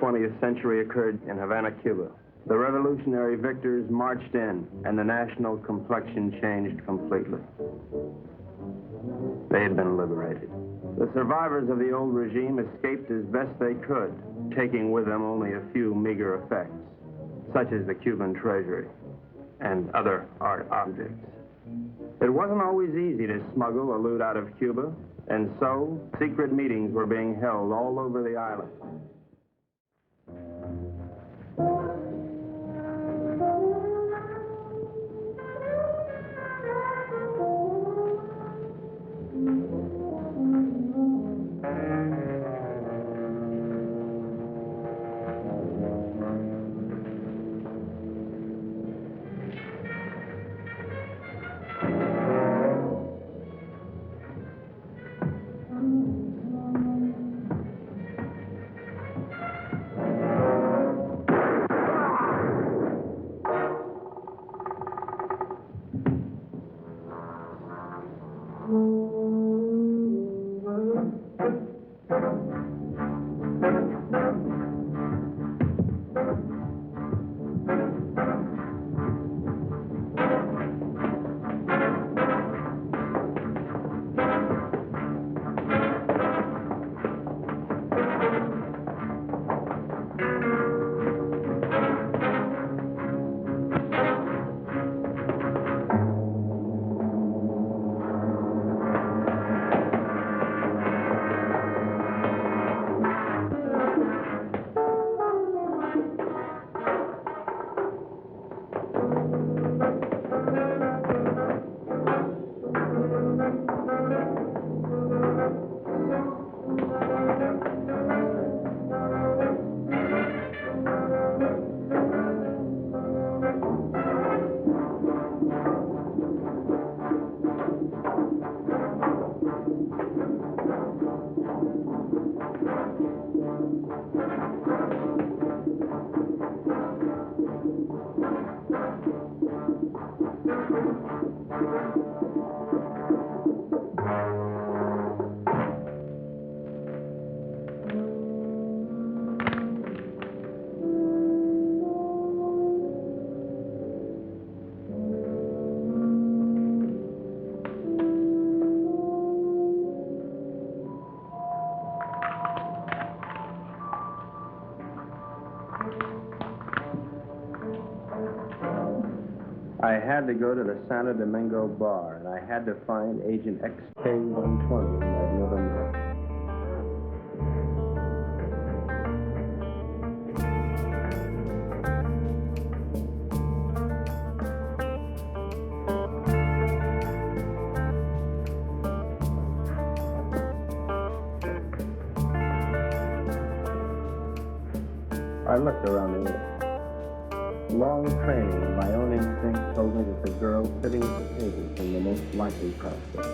20th century occurred in Havana, Cuba. The revolutionary victors marched in, and the national complexion changed completely. They had been liberated. The survivors of the old regime escaped as best they could, taking with them only a few meager effects, such as the Cuban treasury and other art objects. It wasn't always easy to smuggle or loot out of Cuba, and so secret meetings were being held all over the island. I had to go to the Santo Domingo bar, and I had to find Agent XK120 that November. I looked around the room. Long training and my own instinct told me that the girl sitting at the table seemed the most likely prospect.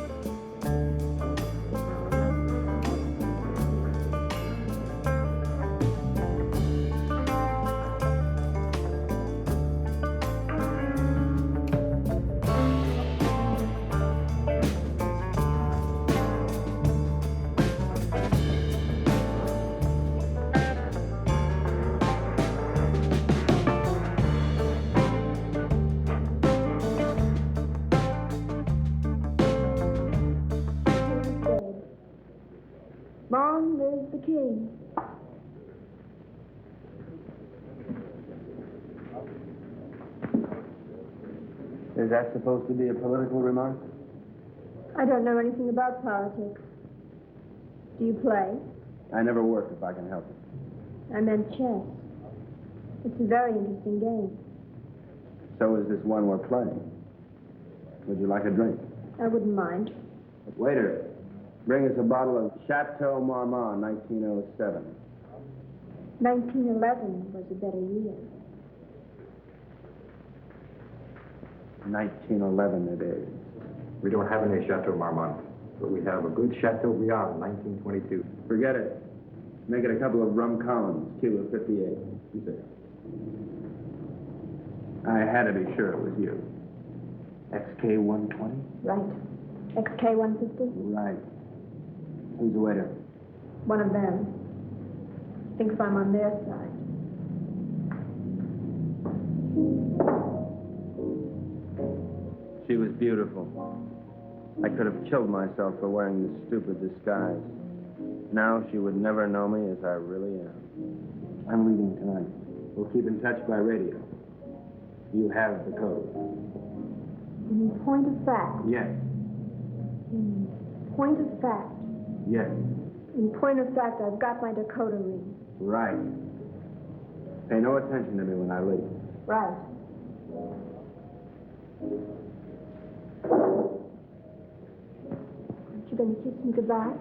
Long live the king. Is that supposed to be a political remark? I don't know anything about politics. Do you play? I never work if I can help it. I meant chess. It's a very interesting game. So is this one we're playing. Would you like a drink? I wouldn't mind. Waiter, bring us a bottle of Chateau Marmont, 1907. 1911 was a better year. 1911 it is. We don't have any Chateau Marmont, but we have a good Chateau Briand, 1922. Forget it. Make it a couple of rum columns, Cuba 58. You say. I had to be sure it was you. XK120? Right. XK150? Right. Who's the waiter? One of them. thinks I'm on their side. She was beautiful. I could have killed myself for wearing this stupid disguise. Now she would never know me as I really am. I'm leaving tonight. We'll keep in touch by radio. You have the code. In point of fact. Yes. In point of fact. Yes. In point of fact, I've got my decoder ring. Right. Pay no attention to me when I leave. Right. Aren't you going to kiss me goodbye?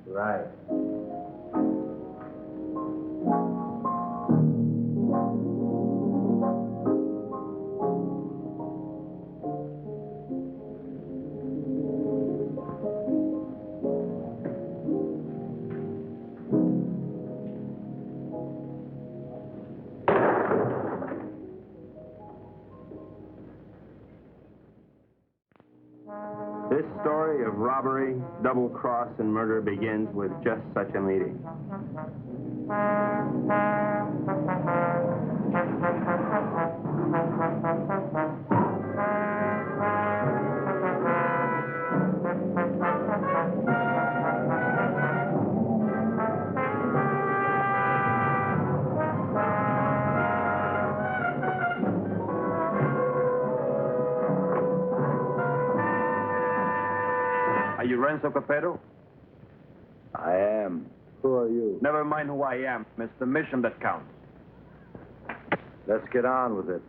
Right. This story of robbery, double cross, and murder begins with just such a meeting. Are you Renzo Capetto? I am. Who are you? Never mind who I am. It's the mission that counts. Let's get on with it.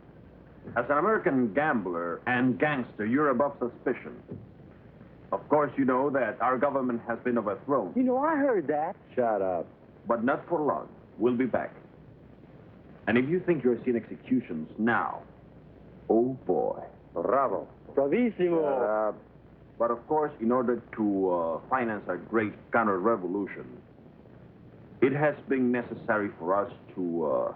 As an American gambler and gangster, you're above suspicion. Of course, you know that our government has been overthrown. You know, I heard that. Shut up. But not for long. We'll be back. And if you think you're seeing executions now, oh boy. Bravo. Bravissimo. Shut up. But of course, in order to finance our great counter-revolution, it has been necessary for us to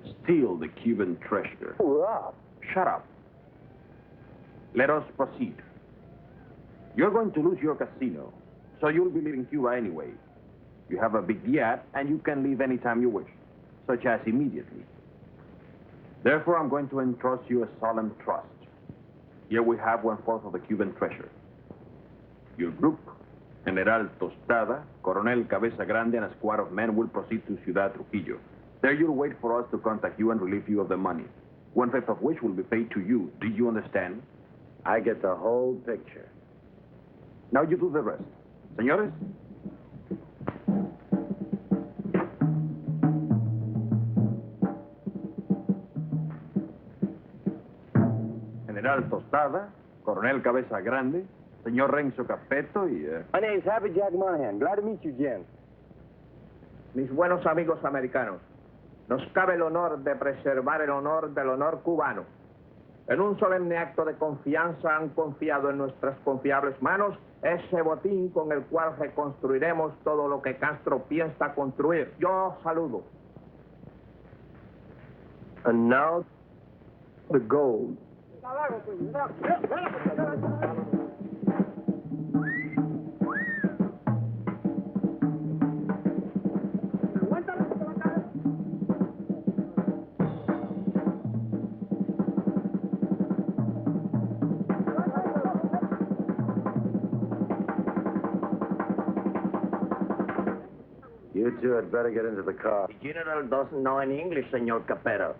steal the Cuban treasure. Hurrah. Shut up. Let us proceed. You're going to lose your casino, so you'll be leaving Cuba anyway. You have a big yacht, and you can leave anytime you wish, such as immediately. Therefore, I'm going to entrust you a solemn trust. Here we have 1/4 of the Cuban treasure. Your group, General Tostada, Coronel Cabeza Grande, and a squad of men will proceed to Ciudad Trujillo. There you'll wait for us to contact you and relieve you of the money, 1/5 of which will be paid to you. Do you understand? I get the whole picture. Now you do the rest. Señores? General Tostada, Coronel Cabeza Grande, Señor Renzo Capetto y... My name's Happy Jack Monahan. Glad to meet you, Jen. Mis buenos amigos americanos, nos cabe el honor de preservar el honor del honor cubano. En un solemne acto de confianza han confiado en nuestras confiables manos ese botín con el cual reconstruiremos todo lo que Castro piensa construir. Yo saludo. And now, the gold. You two had better get into the car. The general doesn't know any English, Señor Capetto.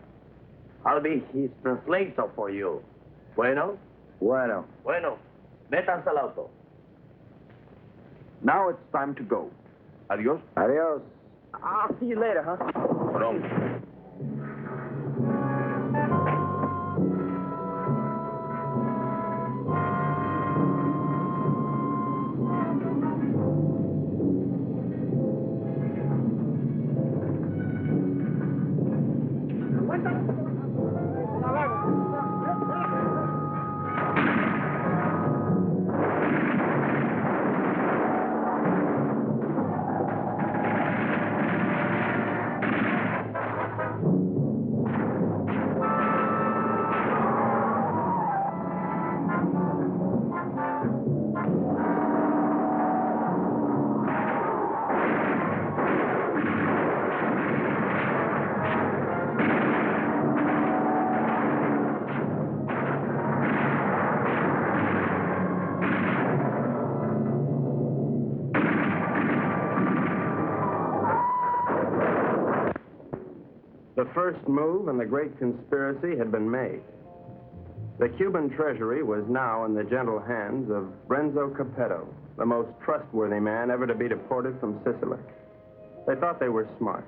I'll be his translator for you. Bueno? Bueno. Bueno. Métanse al auto. Now it's time to go. Adios. Adios. I'll see you later, huh? Pronto. first move in the great conspiracy had been made. The Cuban treasury was now in the gentle hands of Renzo Capetto, the most trustworthy man ever to be deported from Sicily. They thought they were smart,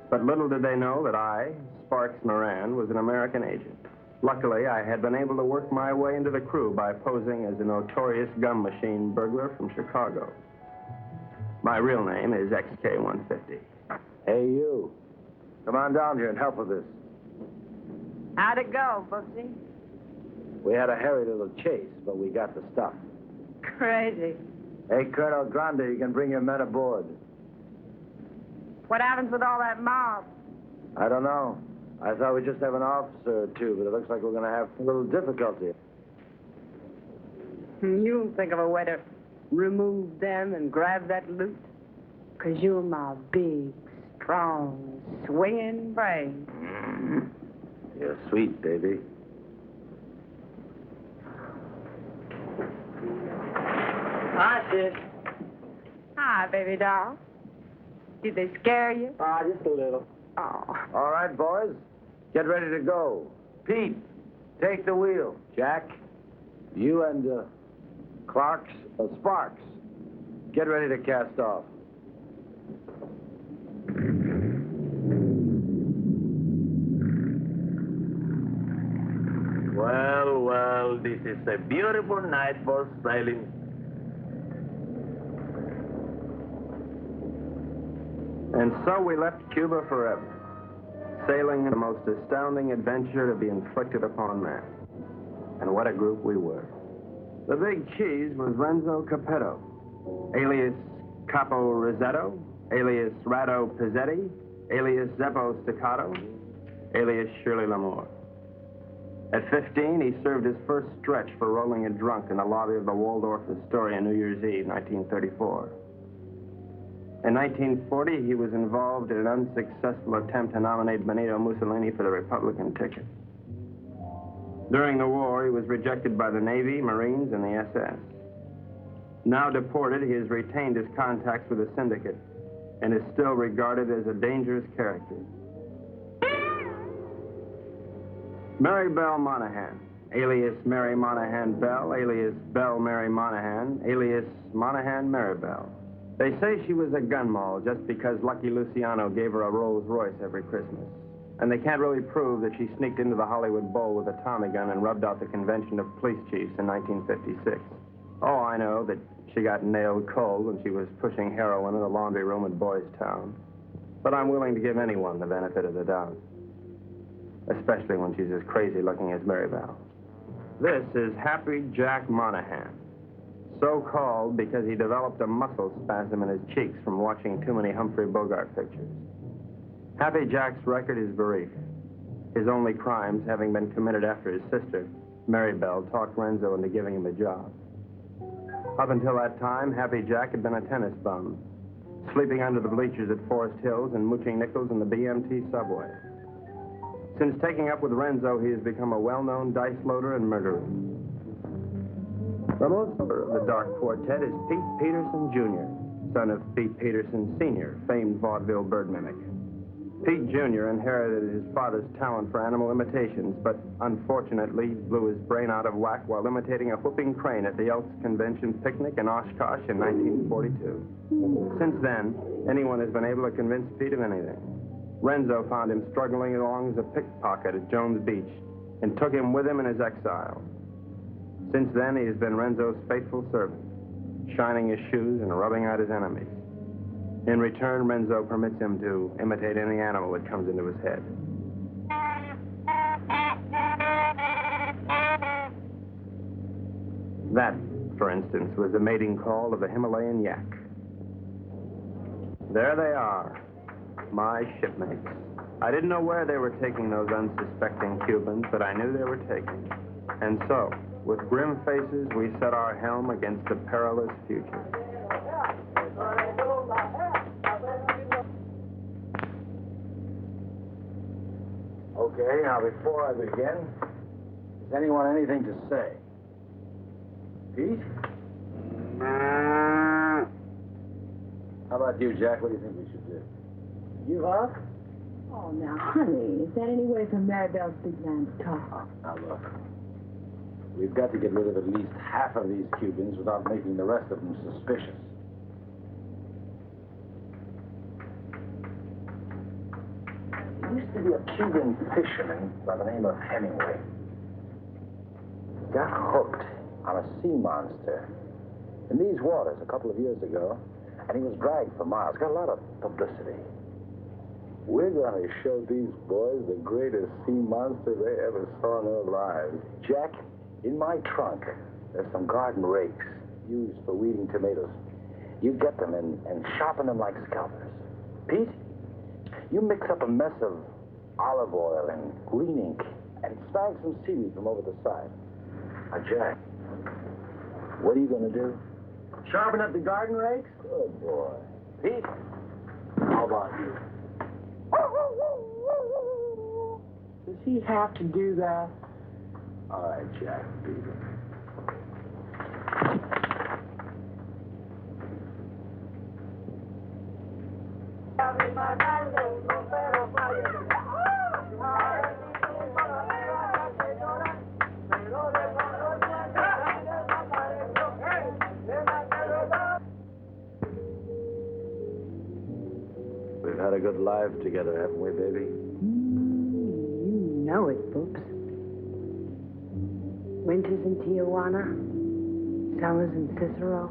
but little did they know that I, Sparks Moran, was an American agent. Luckily, I had been able to work my way into the crew by posing as a notorious gum machine burglar from Chicago. My real name is XK150. Hey, you. Come on down here and help with this. How'd it go, Booksy? We had a hairy little chase, but we got the stuff. Crazy. Hey, Colonel Grande, you can bring your men aboard. What happens with all that mob? I don't know. I thought we'd just have an officer or two, but it looks like we're going to have a little difficulty. You'll think of a way to remove them and grab that loot. 'Cause you're my big, strong, swinging brain. You're sweet, baby. Hi, sis. Hi, baby doll. Did they scare you? Just a little. Oh. All right, boys. Get ready to go. Pete, take the wheel. Jack, you and Sparks, get ready to cast off. Well, this is a beautiful night for sailing. And so we left Cuba forever, sailing in the most astounding adventure to be inflicted upon man. And what a group we were. The big cheese was Renzo Capetto, alias Capo Rosetto, alias Rado Pizzetti, alias Zeppo Staccato, alias Shirley Lamore. At 15, he served his first stretch for rolling a drunk in the lobby of the Waldorf Astoria New Year's Eve, 1934. In 1940, he was involved in an unsuccessful attempt to nominate Benito Mussolini for the Republican ticket. During the war, he was rejected by the Navy, Marines, and the SS. Now deported, he has retained his contacts with the syndicate and is still regarded as a dangerous character. Mary Belle Monahan, alias Mary Monahan Bell, alias Belle Mary Monahan, alias Monahan Mary Bell. They say she was a gun moll just because Lucky Luciano gave her a Rolls Royce every Christmas. And they can't really prove that she sneaked into the Hollywood Bowl with a Tommy gun and rubbed out the Convention of Police Chiefs in 1956. Oh, I know that she got nailed cold when she was pushing heroin in a laundry room in Boys Town. But I'm willing to give anyone the benefit of the doubt, especially when she's as crazy looking as Mary Bell. This is Happy Jack Monahan, so called because he developed a muscle spasm in his cheeks from watching too many Humphrey Bogart pictures. Happy Jack's record is brief, his only crimes having been committed after his sister, Mary Bell, talked Renzo into giving him a job. Up until that time, Happy Jack had been a tennis bum, sleeping under the bleachers at Forest Hills and mooching nickels in the BMT subway. Since taking up with Renzo, he has become a well-known dice loader and murderer. The most of the Dark Quartet is Pete Peterson, Jr., son of Pete Peterson, Sr., famed vaudeville bird mimic. Pete Jr. inherited his father's talent for animal imitations, but unfortunately blew his brain out of whack while imitating a whooping crane at the Elks Convention picnic in Oshkosh in 1942. Since then, anyone has been able to convince Pete of anything. Renzo found him struggling along as a pickpocket at Jones Beach and took him with him in his exile. Since then, he has been Renzo's faithful servant, shining his shoes and rubbing out his enemies. In return, Renzo permits him to imitate any animal that comes into his head. That, for instance, was the mating call of the Himalayan yak. There they are, my shipmates. I didn't know where they were taking those unsuspecting Cubans, but I knew they were taking. And so, with grim faces, we set our helm against the perilous future. Okay, now before I begin, has anyone anything to say? Pete? How about you, Jack? What do you think we should do? You up? Oh, now, honey, is that any way for Maribel's big man to talk? Now, look. We've got to get rid of at least half of these Cubans without making the rest of them suspicious. There used to be a Cuban fisherman by the name of Hemingway. He got hooked on a sea monster in these waters a couple of years ago, and he was dragged for miles. Got a lot of publicity. We're going to show these boys the greatest sea monster they ever saw in their lives. Jack, in my trunk, there's some garden rakes used for weeding tomatoes. You get them and sharpen them like scalpers. Pete, you mix up a mess of olive oil and green ink and snag some seaweed from over the side. Now, Jack, what are you going to do? Sharpen up the garden rakes? Good boy. Pete, how about you? Does he have to do that? All right, Jack, beat it. We've had a good life together, haven't we, baby? You know it, Boops. Winters in Tijuana, summers in Cicero.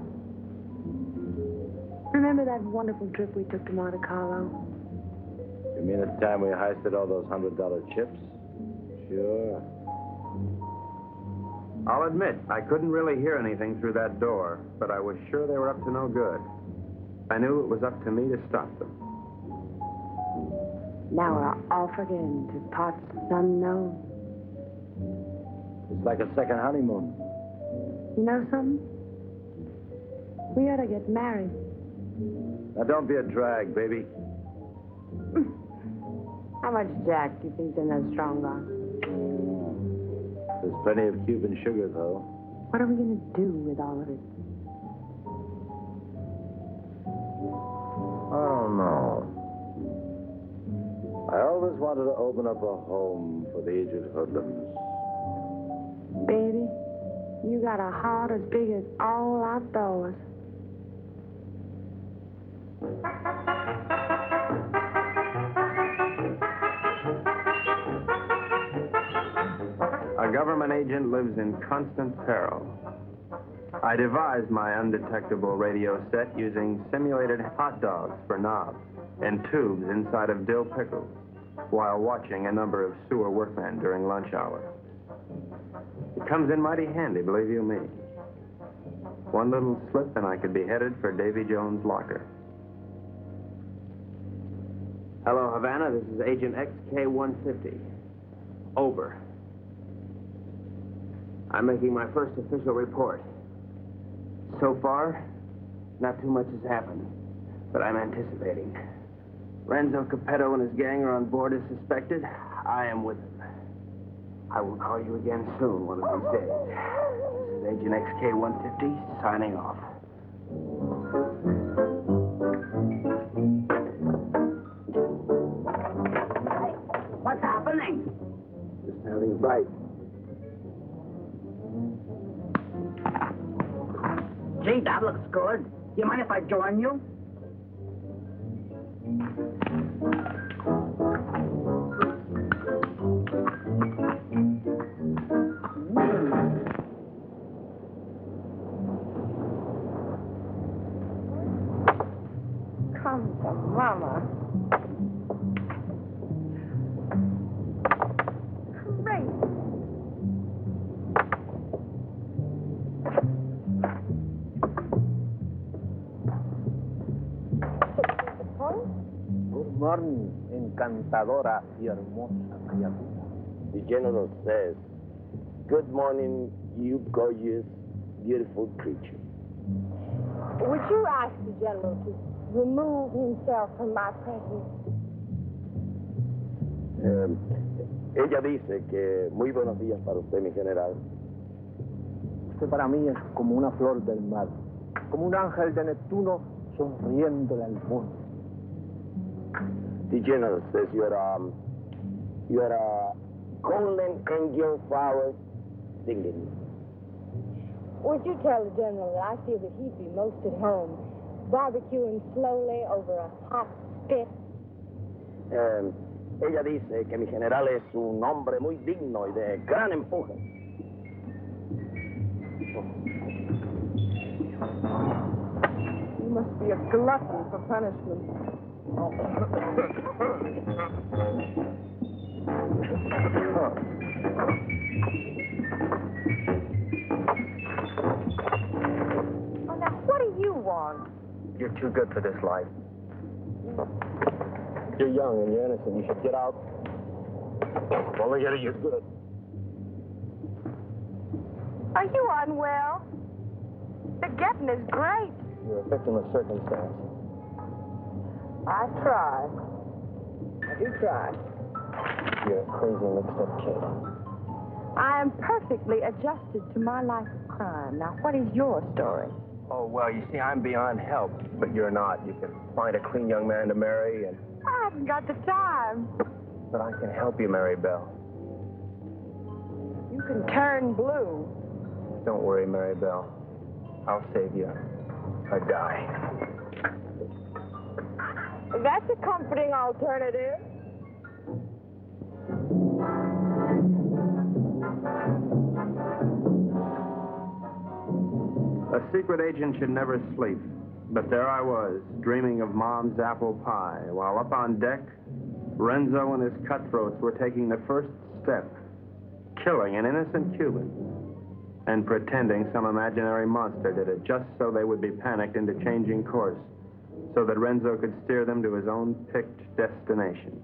Remember that wonderful trip we took to Monte Carlo? You mean at the time we heisted all those $100 chips? Sure. I'll admit, I couldn't really hear anything through that door, but I was sure they were up to no good. I knew it was up to me to stop them. Now we're off again to parts unknown. It's like a second honeymoon. You know something? We ought to get married. Now, don't be a drag, baby. How much Jack do you think's in that strong box? There's plenty of Cuban sugar, though. What are we going to do with all of it? I don't know. I always wanted to open up a home for the aged hoodlums. Baby, you got a heart as big as all outdoors. A government agent lives in constant peril. I devised my undetectable radio set using simulated hot dogs for knobs and tubes inside of dill pickles while watching a number of sewer workmen during lunch hour. It comes in mighty handy, believe you me. One little slip and I could be headed for Davy Jones' locker. Hello, Havana. This is Agent XK-150. Over. I'm making my first official report. So far, not too much has happened, but I'm anticipating. Renzo Capetto and his gang are on board as suspected. I am with them. I will call you again soon, one of these days. This is Agent XK-150, signing off. Hey, what's happening? Just having a bite. Gee, that looks good. Do you mind if I join you? Come to Mama. Great. Good morning, encantadora y hermosa criatura. The general says, good morning, you gorgeous, beautiful creature. Would you ask the general to remove himself from my presence? Ella dice que muy buenos días para usted, mi general. Usted para mí es como una flor del mar, como un ángel de Neptuno sonriéndole al mundo. The general says you're Colin Angel Flowers singing. Would you tell the general that I feel that he'd be most at home, barbecuing slowly over a hot spit? Ella dice que mi general es un hombre muy digno y de gran empuje. You must be a glutton for punishment. Oh, now, what do you want? You're too good for this life. You're young and you're innocent. You should get out. Only getting you good. Are you unwell? The getting is great. You're a victim of circumstance. I try. I do try. You're a crazy, mixed-up kid. I am perfectly adjusted to my life of crime. Now, what is your story? Oh, well, you see, I'm beyond help, but you're not. You can find a clean young man to marry, and... I haven't got the time. But I can help you, Mary Belle. You can turn blue. Don't worry, Mary Belle. I'll save you a die. That's a comforting alternative. A secret agent should never sleep. But there I was, dreaming of Mom's apple pie, while up on deck, Renzo and his cutthroats were taking the first step, killing an innocent Cuban, and pretending some imaginary monster did it just so they would be panicked into changing course, so that Renzo could steer them to his own picked destination.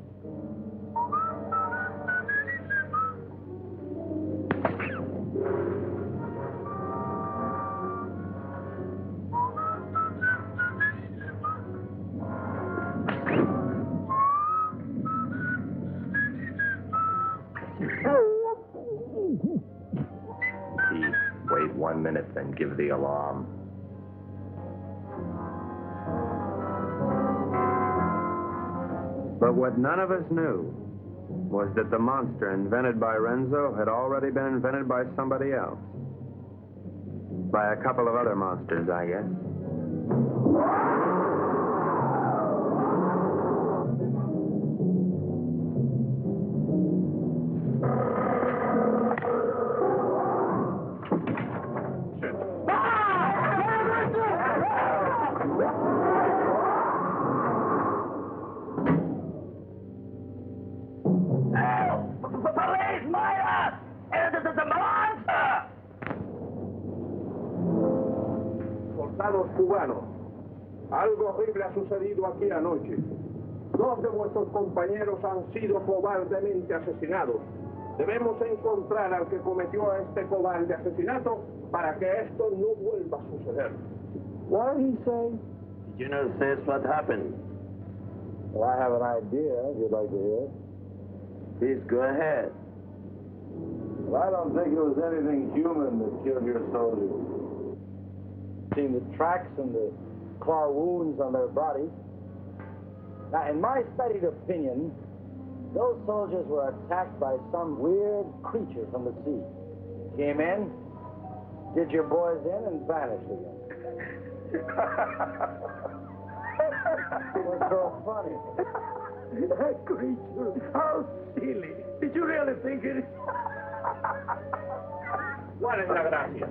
Wait 1 minute, then give the alarm. But what none of us knew was that the monster invented by Renzo had already been invented by somebody else. By a couple of other monsters, I guess. Soldados cubanos, algo horrible ha sucedido aquí anoche. 2 de vuestros compañeros han sido cobardemente asesinados. Debemos encontrar al que cometió este cobarde asesinato para que esto no vuelva a suceder. What did he say? The general says what happened. Well, I have an idea, if you'd like to hear. Please go ahead. Well, I don't think it was anything human that killed your soldiers. Seen the tracks and the claw wounds on their bodies. Now, in my studied opinion, those soldiers were attacked by some weird creature from the sea. Came in, did your boys in, and vanished again. What's so funny? That creature, how silly. Did you really think it? ¿Cuál es la gracia?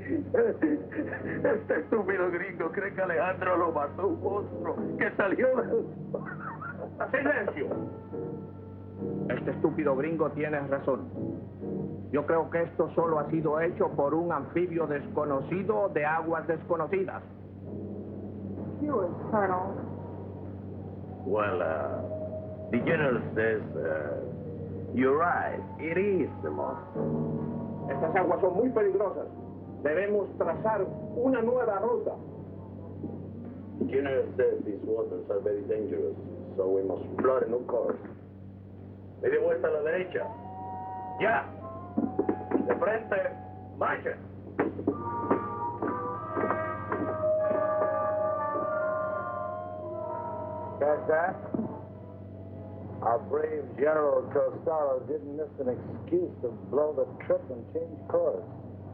Este estúpido gringo cree que Alejandro lo mató un monstruo que salió del... ¡Silencio! Este estúpido gringo tiene razón. Yo creo que esto solo ha sido hecho por un anfibio desconocido de aguas desconocidas. Yours, Colonel. Well, the general says, you're right, it is the monster. Estas aguas son muy peligrosas. Debemos trazar una nueva ruta. The general says these waters are very dangerous, so we must plot a new course. Media vuelta a la derecha. Ya. De frente, marcha. Catch that? Our brave General Costello didn't miss an excuse to blow the trip and change course.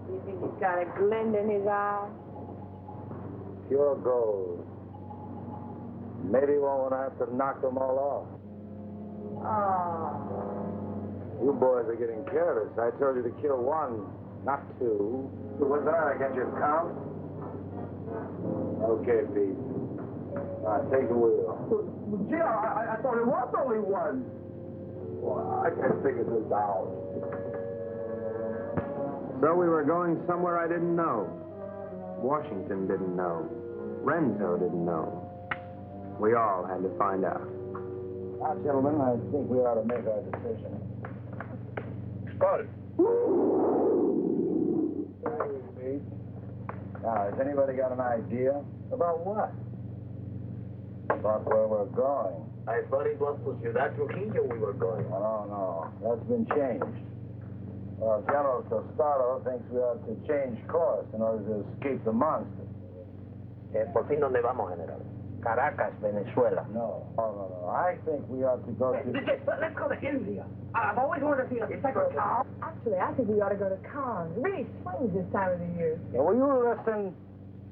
Do you think he's got a glint in his eye? Pure gold. Maybe we won't have to knock them all off. Oh. You boys are getting careless. I told you to kill one, not two. So what's that? I can't just count? Okay, Pete. All right, take the wheel. Well, gee, I thought it was only one. Well, I can't figure this out. So we were going somewhere I didn't know. Washington didn't know. Renzo didn't know. We all had to find out. Now, gentlemen, I think we ought to make our decision. Spotted. Thank you, Pete. Now, has anybody got an idea? About what? About where we're going. I thought it was to Ciudad Trujillo we were going. Oh, no. That's been changed. Well, General Costello thinks we ought to change course in order to escape the monster. ¿Por fin dónde vamos, General? Caracas, Venezuela. No. No. I think we ought to go to... Let's go to India. I've always wanted to see a mythical cow. Actually, I think we ought to go to Cannes. It really swings this time of the year. Yeah, will you listen?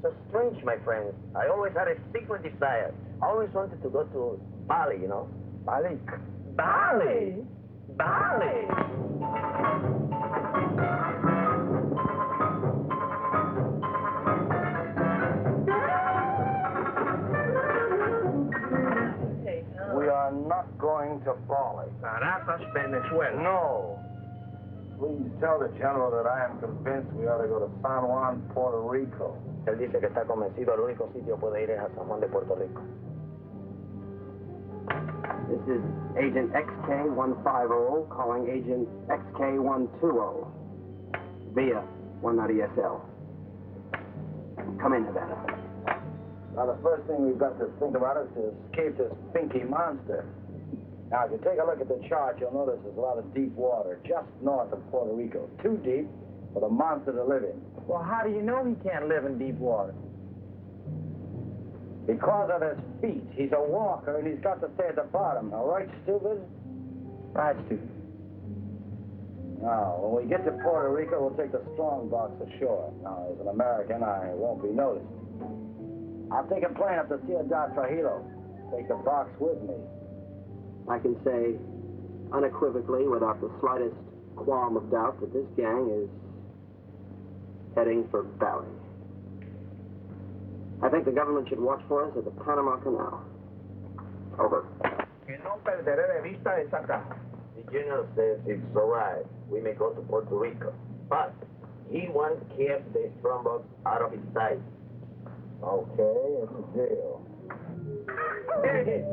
So strange, my friends. I always had a secret desire. I always wanted to go to Bali, you know? Bali? Bali! Bali! We are not going to Bali. Caracas, Venezuela. No. Please tell the General that I am convinced we ought to go to San Juan, Puerto Rico. Él dice que está convencido, el único sitio puede ir es a San Juan de Puerto Rico. This is Agent XK150 calling Agent XK120 via 190SL. Come in, Havana. Now, the first thing we've got to think about is to escape this pinky monster. Now, if you take a look at the chart, you'll notice there's a lot of deep water just north of Puerto Rico. Too deep for the monster to live in. Well, how do you know he can't live in deep water? Because of his feet. He's a walker, and he's got to stay at the bottom. All right, stupid? Right, stupid. Now, when we get to Puerto Rico, we'll take the strong box ashore. Now, as an American, I won't be noticed. I'll take a plane up to Ciudad Trujillo. Take the box with me. I can say unequivocally, without the slightest qualm of doubt, that this gang is heading for Bali. I think the government should watch for us at the Panama Canal. Over. Que no perderé de vista esa casa. The General says it's all right. We may go to Puerto Rico. But he wants to keep the strongbox out of his sight. Okay, it's a deal. Hey.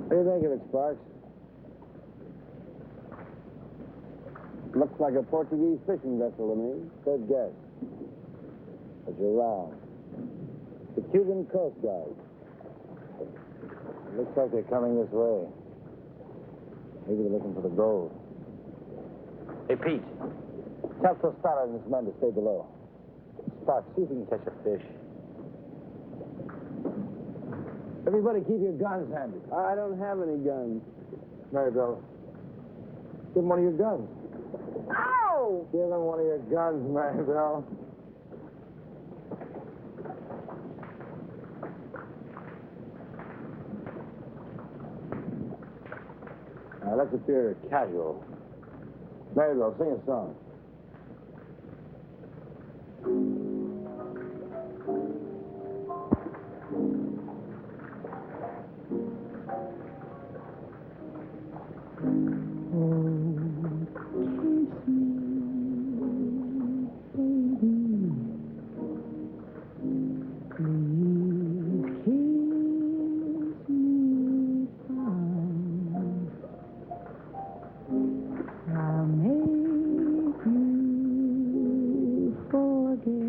What do you think of it, Sparks? Looks like a Portuguese fishing vessel to me. Good guess. But you're wrong. The Cuban Coast Guard. Looks like they're coming this way. Maybe they're looking for the gold. Hey, Pete. Tell Tostada and his men to stay below. Sparks, see if you can catch a fish. Everybody keep your guns handy. I don't have any guns. Maribel, give him one of your guns. Ow! Give him one of your guns, Maribel. Now, let's appear casual. Maribel, sing a song. I'll make you forget.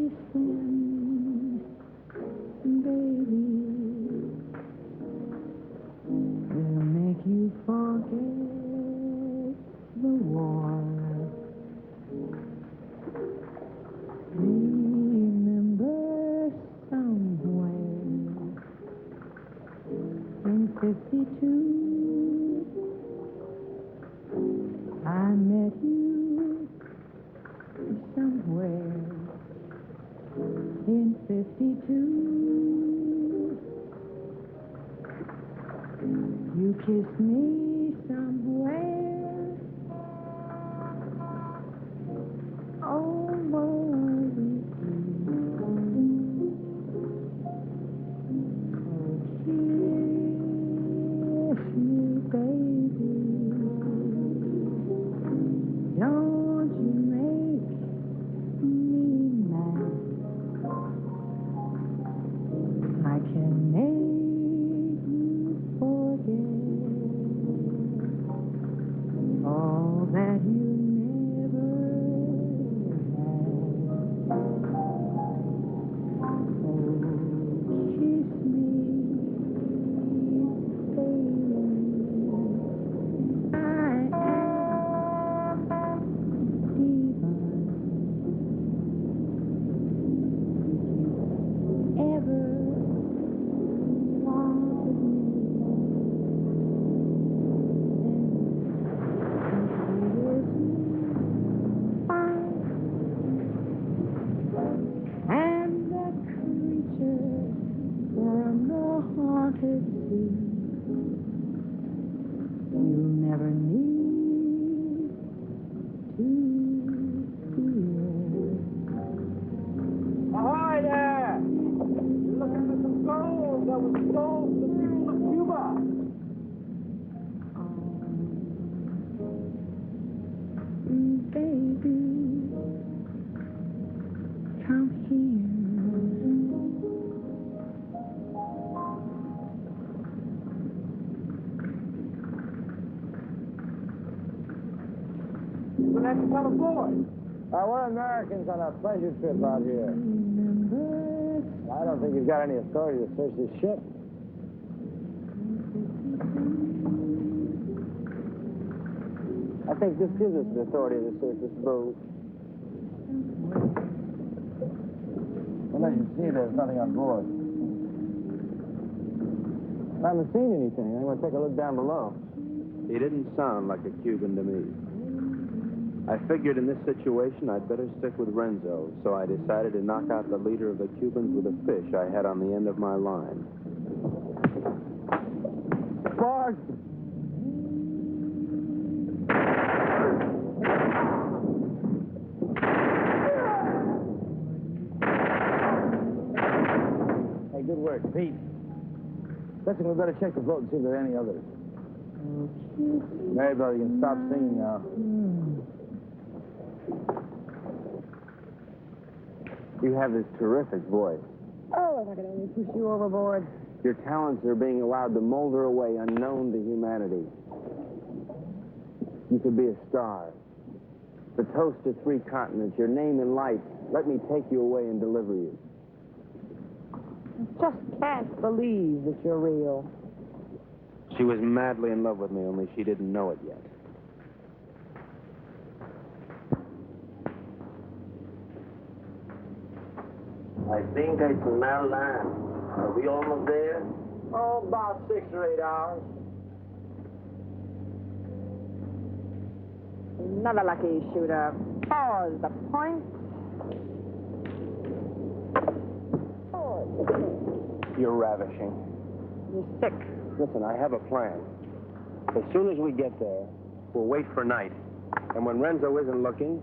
kiss them, baby. They'll make you forget the war. Remember somewhere in 52 I met you somewhere in 52. You kissed me somewhere. Oh, was it you? Oh, kiss me, baby. Don't you make me mad. I can make you forget all that you never had. Oh, kiss me, baby. I am divine. If you ever wanted me, and the creature from the haunted sea, you'll never need to fear. Ahoy there! You're looking for some gold that was stole from the people of Cuba. Baby, come here. We'll have to tell a Floyd. We're Americans on a pleasure trip out here. I don't think you've got any authority to search this ship. I think this gives us the authority to search this boat. Well, as you see, there's nothing on board. I haven't seen anything. I'm going to take a look down below. He didn't sound like a Cuban to me. I figured in this situation I'd better stick with Renzo, so I decided to knock out the leader of the Cubans with a fish I had on the end of my line. Bart! Hey, good work, Pete. Betsy, we better check the boat and see if there are any others. Mary, brother, you can stop singing now. You have this terrific voice. Oh, if I could only push you overboard. Your talents are being allowed to molder away unknown to humanity. You could be a star. The toast of 3 continents, your name in lights. Let me take you away and deliver you. I just can't believe that you're real. She was madly in love with me, only she didn't know it yet. I think I smell land. Are we almost there? Oh, about 6 or 8 hours. Another lucky shooter. Pause the point. You're ravishing. You're sick. Listen, I have a plan. As soon as we get there, we'll wait for night. And when Renzo isn't looking,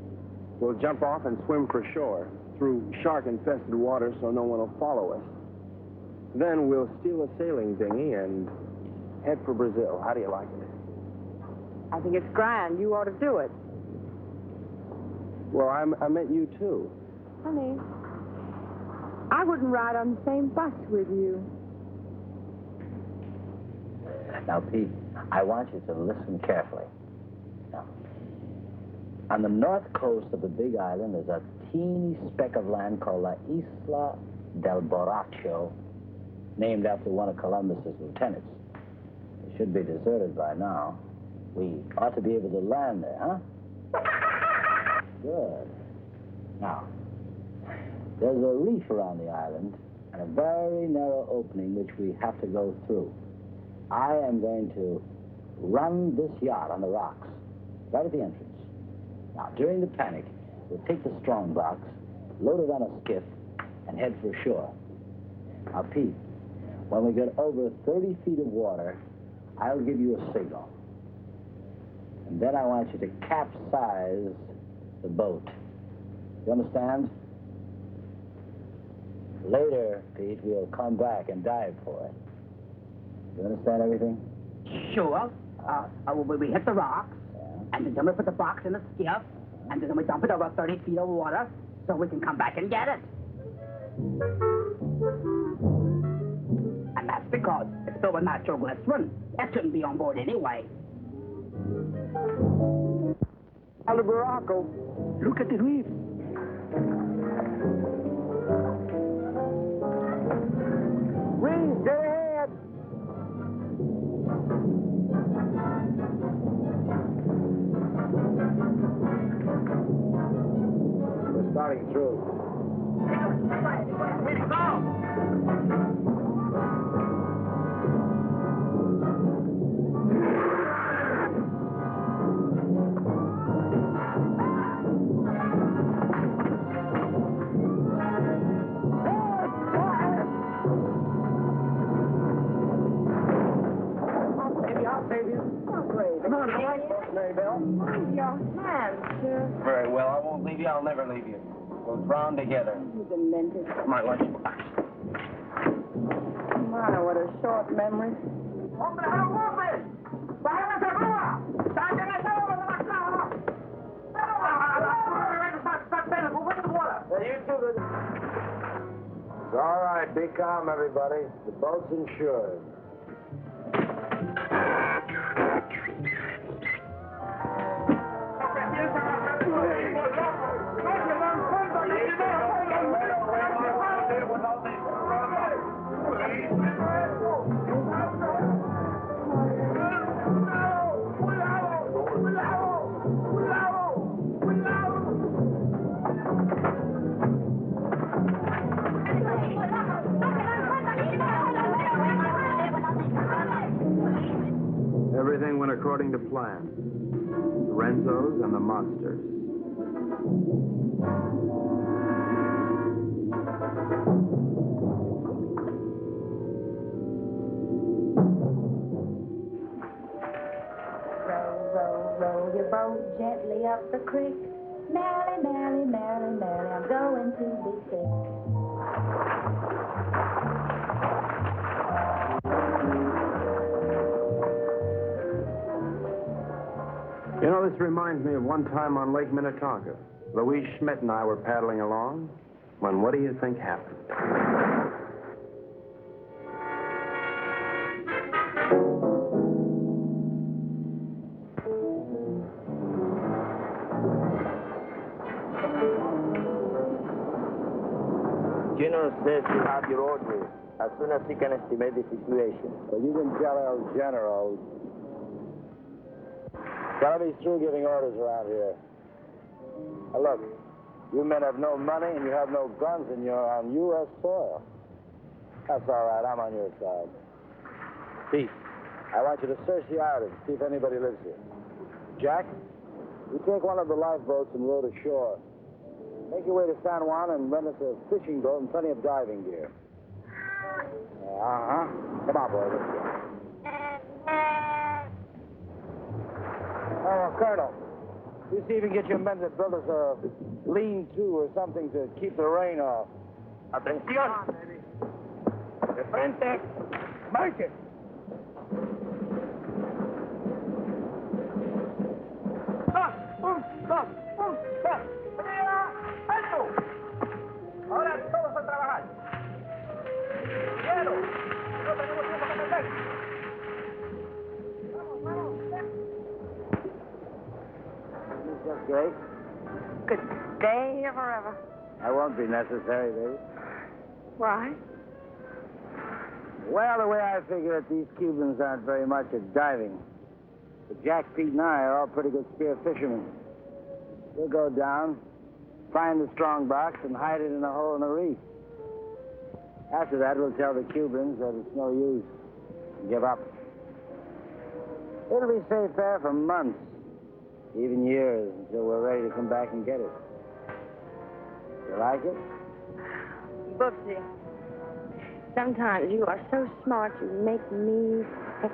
we'll jump off and swim for shore through shark-infested water so no one will follow us. Then we'll steal a sailing dinghy and head for Brazil. How do you like it? I think it's grand. You ought to do it. Well, I meant you, too. Honey, I wouldn't ride on the same bus with you. Now, Pete, I want you to listen carefully. Now, On the north coast of the big island, there's a teeny speck of land called La Isla del Borracho, named after one of Columbus's lieutenants. It should be deserted by now. We ought to be able to land there, huh? Good. Now, there's a reef around the island and a very narrow opening which we have to go through. I am going to run this yacht on the rocks, right at the entrance. Now, during the panic, we'll take the strong box, load it on a skiff, and head for shore. Now, Pete, when we get over 30 feet of water, I'll give you a signal. And then I want you to capsize the boat. You understand? Later, Pete, we'll come back and dive for it. You understand everything? Sure. We hit the rocks, and then we put the box in the skiff, and then we dump it over 30 feet of water so we can come back and get it. And that's because it's filled with nitroglycerin. That shouldn't be on board anyway. Hello, Baracco. Look at the reef. Reef, dead ahead. We're starting through. Very well, I won't leave you, I'll never leave you. We'll drown together. You demented. My lunchbox. My, what a short memory. It's all right, be calm, everybody. The boat's insured. Everything went according to plan. The Renzos and the monsters. Row your boat gently up the creek. Merrily, merrily, merrily, merrily, I'm going to be sick. You know, this reminds me of one time on Lake Minnetonka. Louise Schmidt and I were paddling along when what do you think happened? General says you have your orders as soon as he can estimate the situation. Well, you can tell El General. Gotta be through giving orders around here. Now, look, you men have no money and you have no guns and you're on U.S. soil. That's all right, I'm on your side. Pete, I want you to search the island, see if anybody lives here. Jack, you take one of the lifeboats and row to shore. Make your way to San Juan and rent us a fishing boat and plenty of diving gear. Uh-huh. Come on, boys, let's go. Oh, Colonel, you see if you can get your men to build us a lean-to or something to keep the rain off. Atención! De frente, marche! ¡Alto! Ahora todos a trabajar. ¡Quiero! No tenemos tiempo que perder. Vamos, vamos. Just great. Good day forever. That won't be necessary, baby. Why? Well, the way I figure it, these Cubans aren't very much at diving. But Jack, Pete, and I are all pretty good spear fishermen. We'll go down, find the strong box, and hide it in a hole in the reef. After that, we'll tell the Cubans that it's no use. Give up. It'll be safe there for months, even years, until we're ready to come back and get it. You like it? Bubsy, sometimes you are so smart you make me sick.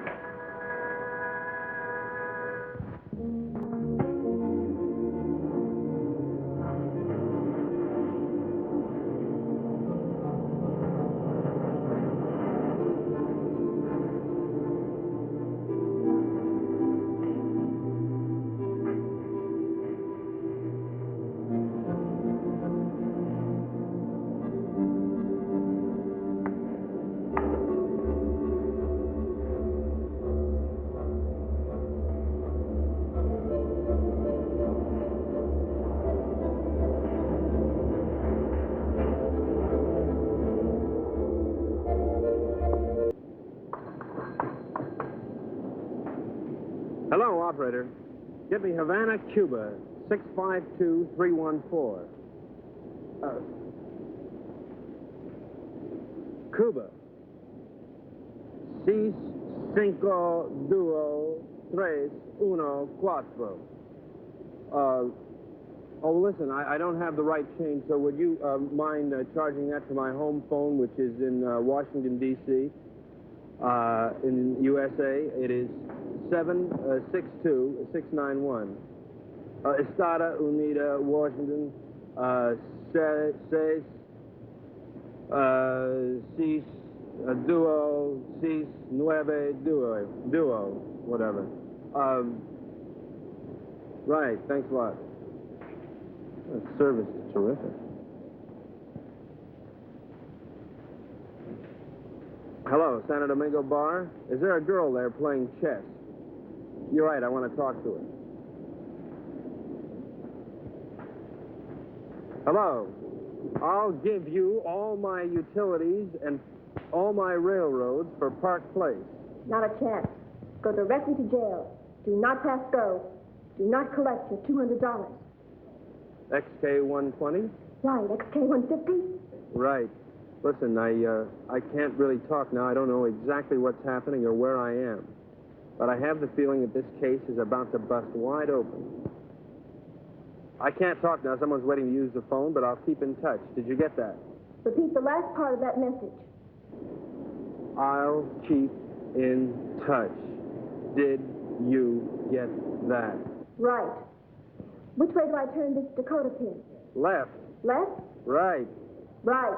Hello, operator. Get me Havana, Cuba, 652314. Cuba. 6, 5, 2, 3, 1, 4. Oh, listen, I don't have the right change, so would you mind charging that to my home phone, which is in Washington, D.C., in USA? It is 762-691. Estada Unida, Washington, 6, 6, 2, 6, 9, whatever. Right, thanks a lot. The service is terrific. Hello, Santo Domingo Bar. Is there a girl there playing chess? You're right, I want to talk to her. Hello. I'll give you all my utilities and all my railroads for Park Place. Not a chance. Go directly to jail. Do not pass go. Do not collect your $200. XK120? Right, XK150? Right. Listen, I can't really talk now. I don't know exactly what's happening or where I am. But I have the feeling that this case is about to bust wide open. I can't talk now. Someone's waiting to use the phone, but I'll keep in touch. Did you get that? Repeat the last part of that message. I'll keep in touch. Did you get that? Right. Which way do I turn this Dakota pin? Left. Left? Right. Right.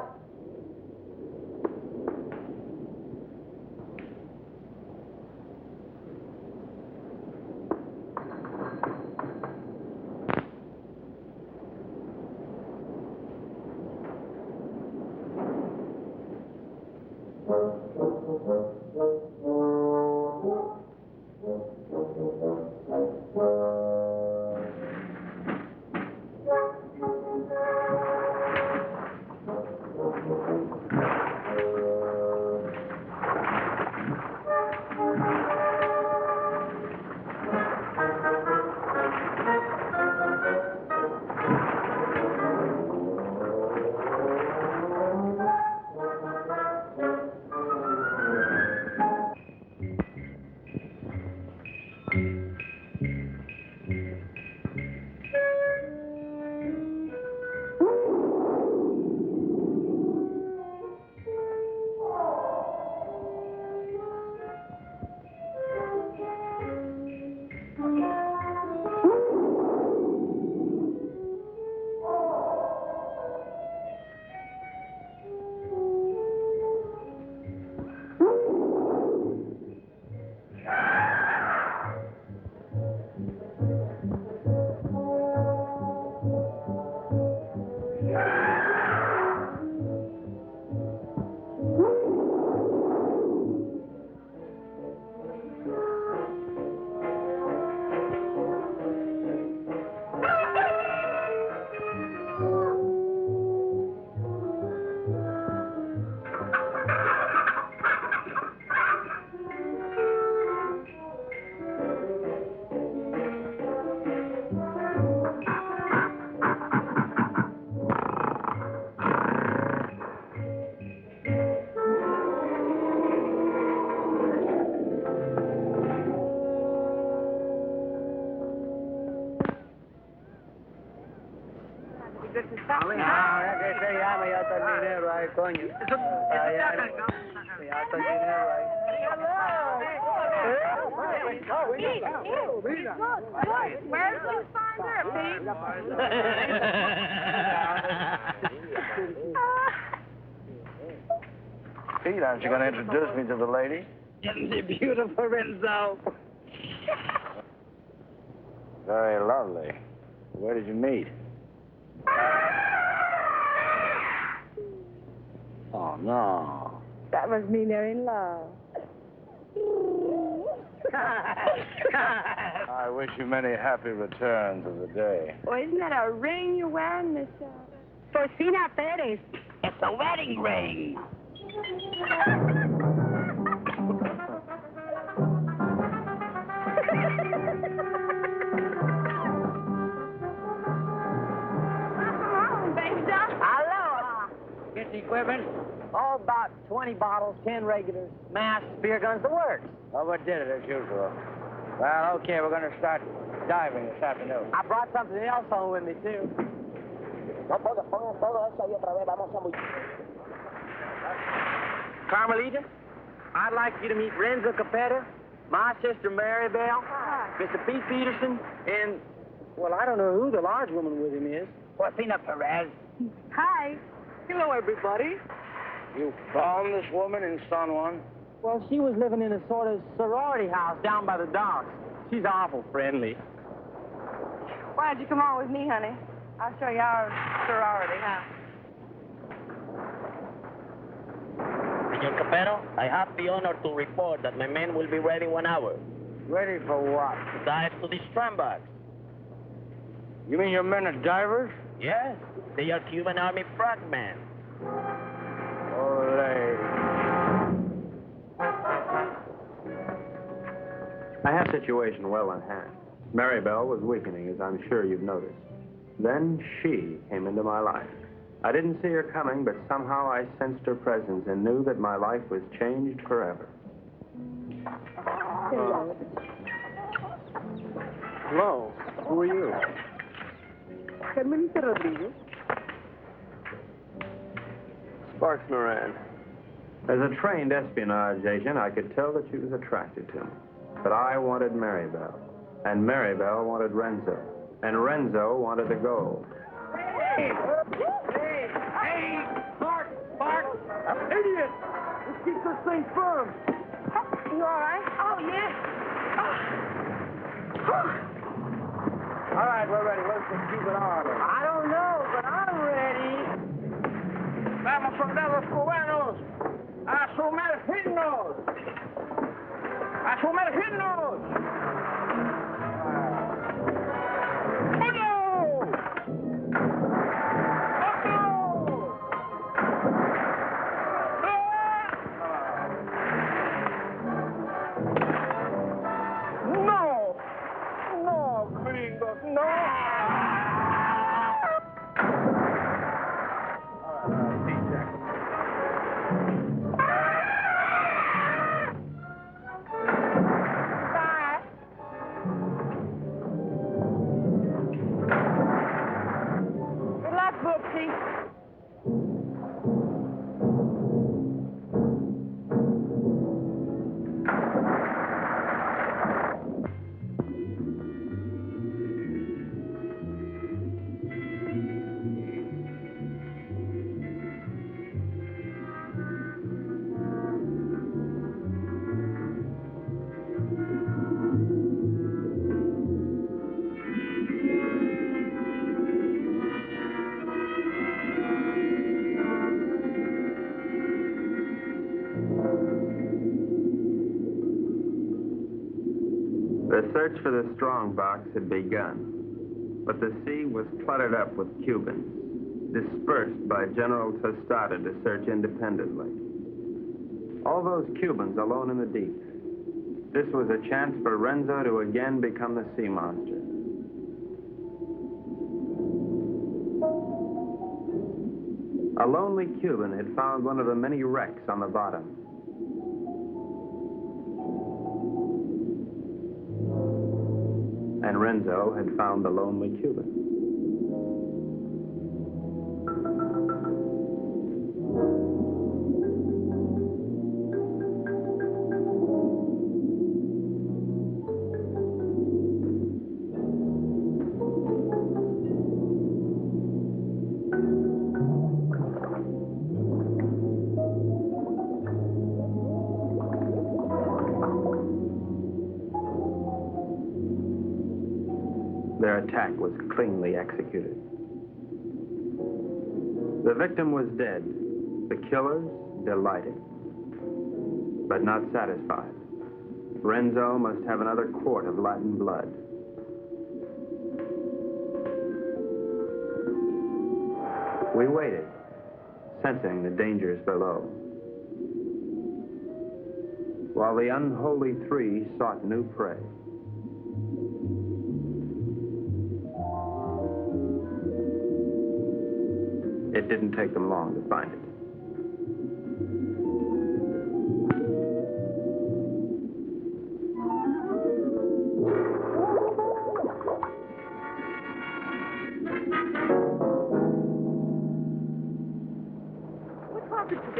good society. Ah, que se llama, ya está el dinero ahí, coño. Ya está el dinero ahí. Where's the sponsor, Pete, aren't you going to introduce me to the lady? The beautiful Renzo. Very lovely. Where did you meet? Oh, no. That must mean they're in love. I wish you many happy returns of the day. Well, isn't that a ring you're wearing, Miss... For Cina Perez? It's a wedding ring. Get the equipment. Oh, about 20 bottles, 10 regulars, masks, spear guns, the works. Overdid it as usual. Well, okay, we're going to start diving this afternoon. I brought something else home with me, too. Carmelita, I'd like you to meet Renzo Capetta, my sister Maribel, Mr. Pete Peterson, and, well, I don't know who the large woman with him is. Cina Perez. Hi. Hello, everybody. You found this woman in San Juan? Well, she was living in a sort of sorority house down by the docks. She's awful friendly. Why don't you come on with me, honey? I'll show you our sorority house. Senor Capetto, I have the honor to report that my men will be ready 1 hour. Ready for what? To dive to the strandbox. You mean your men are divers? Yes, they are Cuban Army frogmen. Ole. I had the situation well in hand. Maribel was weakening, as I'm sure you've noticed. Then she came into my life. I didn't see her coming, but somehow I sensed her presence and knew that my life was changed forever. Hello. Who are you? Carmelita Rodriguez. Sparks Moran. As a trained espionage agent, I could tell that she was attracted to me. But I wanted Maribel, and Maribel wanted Renzo, and Renzo wanted the gold. Hey, Mark, idiot! Let's keep this thing firm. You all right? Oh, yes. All right, we're ready. Let's just keep it on. I don't know, but I'm ready. Vamos, soldados cubanos, a sumergirnos. ¡A sumergirnos! The search for the strong box had begun, but the sea was cluttered up with Cubans, dispersed by General Tostada to search independently. All those Cubans alone in the deep. This was a chance for Renzo to again become the sea monster. A lonely Cuban had found one of the many wrecks on the bottom. And Renzo had found the lonely Cuban. Their attack was cleanly executed. The victim was dead. The killers delighted, but not satisfied. Renzo must have another quart of Latin blood. We waited, sensing the dangers below, while the unholy three sought new prey. It didn't take them long to find it.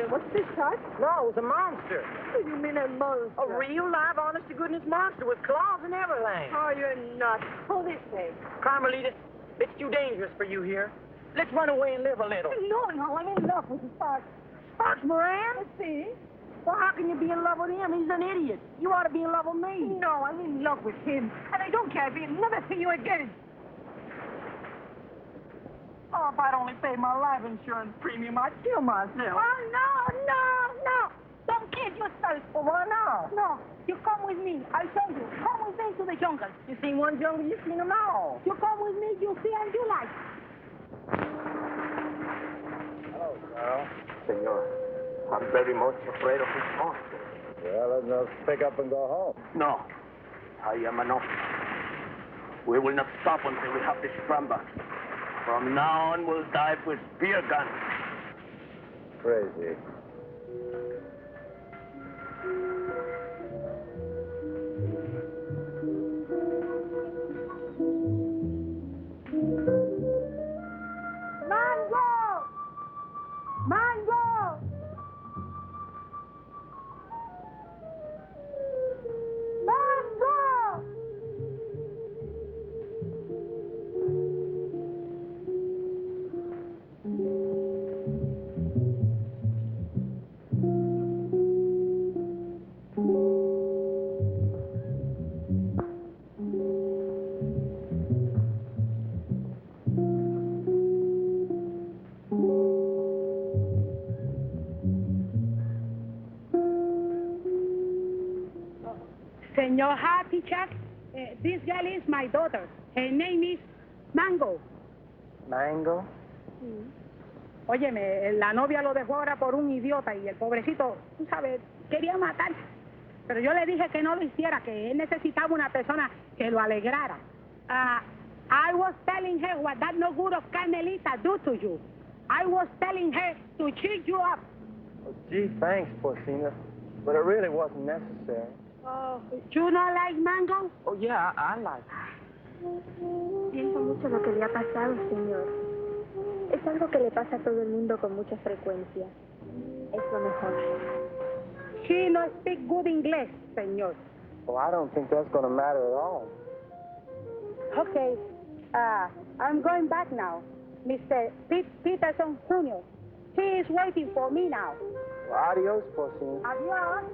What's this, Tut? No, it was a monster. What do you mean a monster? A real, live, honest-to-goodness monster with claws and everything. Oh, you're nuts. Hold this way. Carmelita, it's too dangerous for you here. Let's run away and live a little. No, I'm in love with Sparks. Sparks Moran? Let's see. Well, how can you be in love with him? He's an idiot. You ought to be in love with me. No, I'm in love with him. And I don't care if he'll never see you again. Oh, if I'd only paid my life insurance premium, I'd kill myself. Oh, no. Don't kill yourself. Well, why not? No, you come with me. I tell you, come with me to the jungle. You seen one jungle, you've seen them all. You come with me, you see and you like. Hello, Carl. Senor, I'm very much afraid of this monster. Well, then let's pick up and go home. No, I am enough. We will not stop until we have this scramble. From now on, we'll dive with spear guns. Crazy. Mango! Senor Happy Chuck, this girl is my daughter. Her name is Mango. Mango? Óyeme, la novia lo dejó ahora por un idiota y el pobrecito, tú sabes, quería matar. Pero yo le dije que no lo hiciera, que él necesitaba una persona que lo alegrara. I was telling her what that no good of Carmelita do to you. I was telling her to cheer you up. Oh, gee, thanks, Porcina. But it really wasn't necessary. Oh, you not like Mango? Oh, yeah, I like it. Siento mucho lo que le ha pasado, señor. Es algo que le pasa a todo el mundo con mucha frecuencia. Es lo mejor. She no speak good English, señor. Well, I don't think that's going to matter at all. Okay, I'm going back now. Mr. Peterson Jr. He is waiting for me now. Well, adios, Porcina. Adios.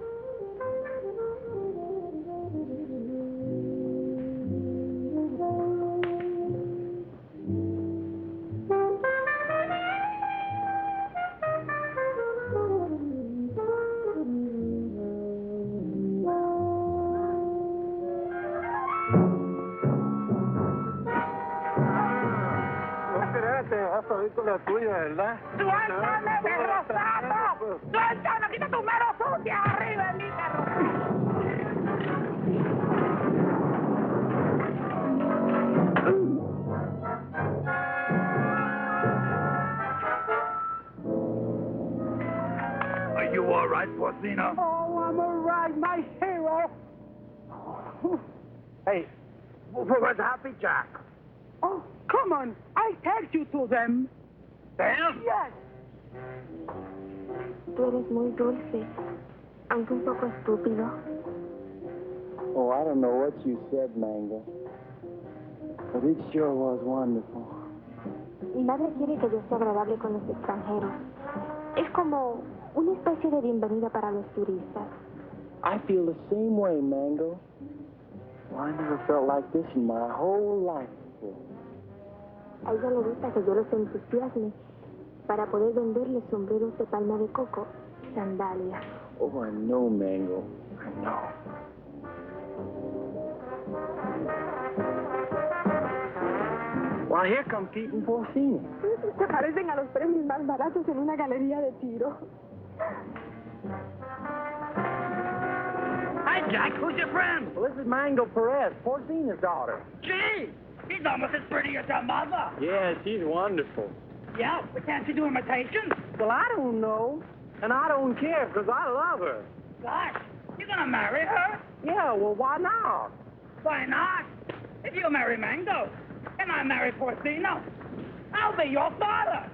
Película tuya, ¿verdad? ¡Suéltame, perro sapo! ¡Suéltame! ¡Quita tu mano sucia arriba de mí, perro! Are you all right, Porcina? Oh, I'm all right, my hero. Hey, where's Happy Jack? Oh, come on. I take you to them. Them? Yes. Tú eres muy dulce, aunque un poco estúpido. Oh, I don't know what you said, Mango. But it sure was wonderful. Mi madre quiere que yo sea agradable con los extranjeros. Es como una especie de bienvenida para los turistas. I feel the same way, Mango. Well, I never felt like this in my whole life before. A ella le gusta que yo los entusiasme para poder venderle sombreros de palma de coco y sandalias. Oh, I know, Mango. I know. Well, here come Pete and Porcini. Se parecen a los premios más baratos en una galería de tiro. Hi, Jack. Who's your friend? Well, this is Mango Perez, Porcini's daughter. Gee, she's almost as pretty as her mother. Yeah, she's wonderful. Yeah, but can't she do imitations? Well, I don't know. And I don't care, because I love her. Gosh, you're gonna marry her? Yeah, well, why not? Why not? If you marry Mango, and I marry Porcino, I'll be your father.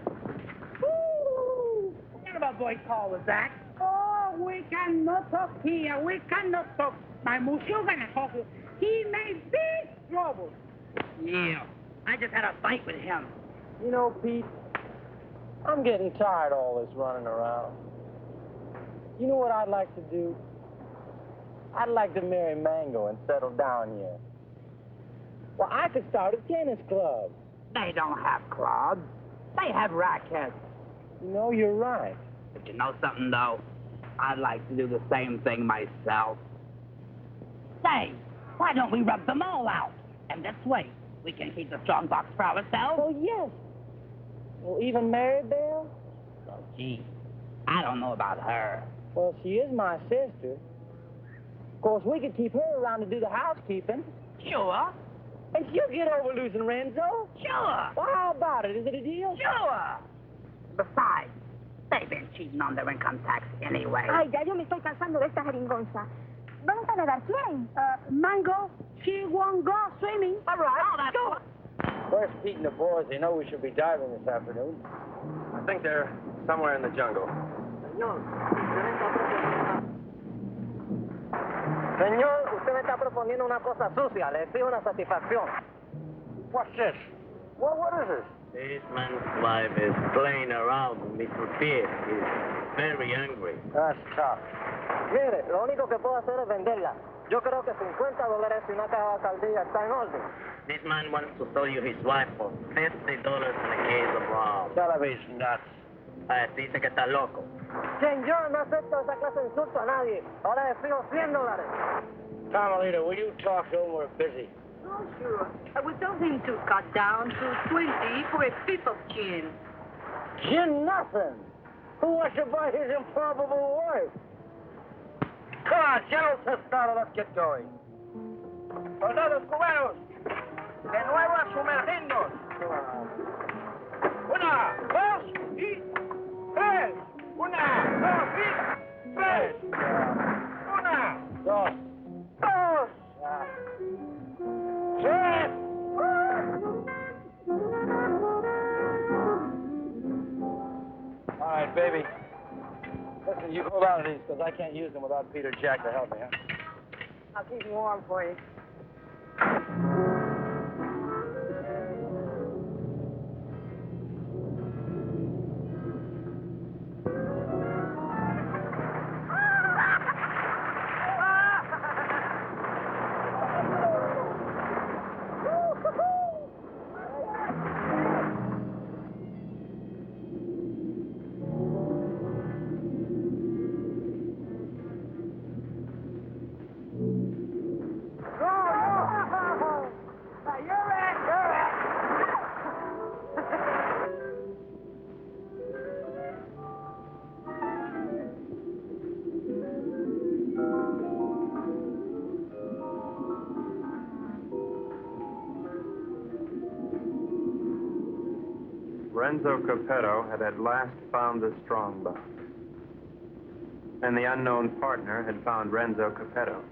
Woo! Forget about boy call Zach. Oh, we cannot talk here. We cannot talk. My monsieur gonna talk. He made big trouble. Yeah, I just had a fight with him. You know, Pete, I'm getting tired of all this running around. You know what I'd like to do? I'd like to marry Mango and settle down here. Well, I could start a tennis club. They don't have clubs. They have rackets. You know, you're right. But you know something, though? I'd like to do the same thing myself. Say, why don't we rub them all out? And this way, we can keep the strong box for ourselves. Oh, yes. Well, even Maribel? Oh, gee, I don't know about her. Well, she is my sister. Of course, we could keep her around to do the housekeeping. Sure. And she'll get over losing Renzo. Sure. Well, how about it? Is it a deal? Sure. Besides, they've been cheating on their income tax anyway. Ay, ya yo me estoy cansando de esta jeringonza. Vamos a nadar, ¿quieren? Mango, she won't go swimming. All right. Oh, that's Go. Where's Pete and the boys? They know we should be diving this afternoon. I think they're somewhere in the jungle. Señor, usted me está proponiendo una cosa sucia. Le exijo una satisfacción. What's this? What is this? This man's wife is playing around with Mr. Pierre. He's very angry. That's tough. Mire, lo único que puedo hacer es venderla. Yo creo que $50 y una caja de saldilla está en orden. This man wants to sell you his wife for $50 and a case of rum. Television nuts. Dice que está loco. Señor, no acepto esa clase de insulto a nadie. Ahora le fijo $100. Carmelita, will you talk to him? We're busy. Oh, sure. I would tell him to cut down to 20 for a fifth of gin. Gin nothing. Who wants to buy his improbable wife? Come on, General Testado, let's get going. Soldados cubanos, de nuevo a sumergirnos. Una, dos y tres. Una, dos y tres. Una, dos, dos, tres. All right, baby. Listen, you hold on to these, because I can't use them without Peter Jack to help me, huh? I'll keep them warm for you. Renzo Capetto had at last found the strongbox. And the unknown partner had found Renzo Capetto.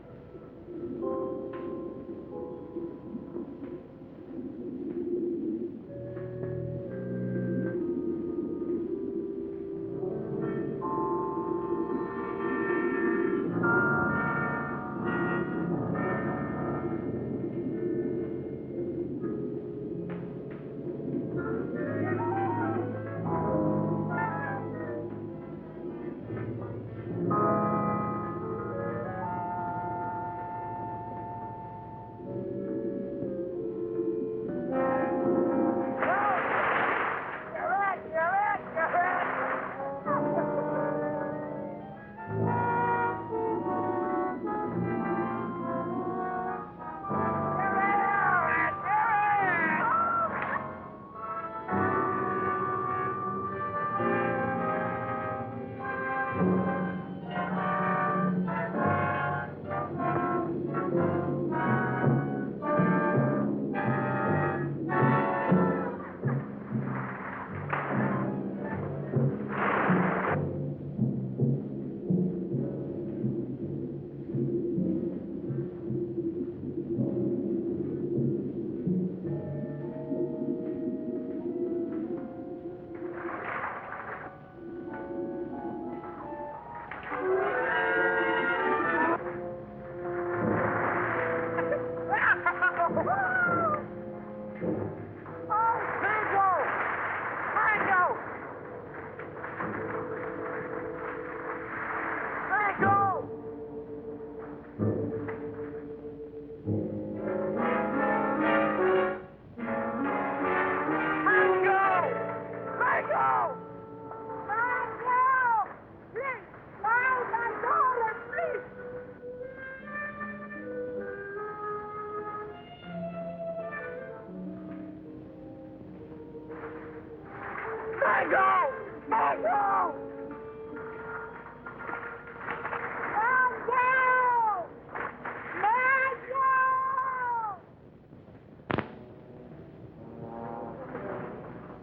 Mango! Mango!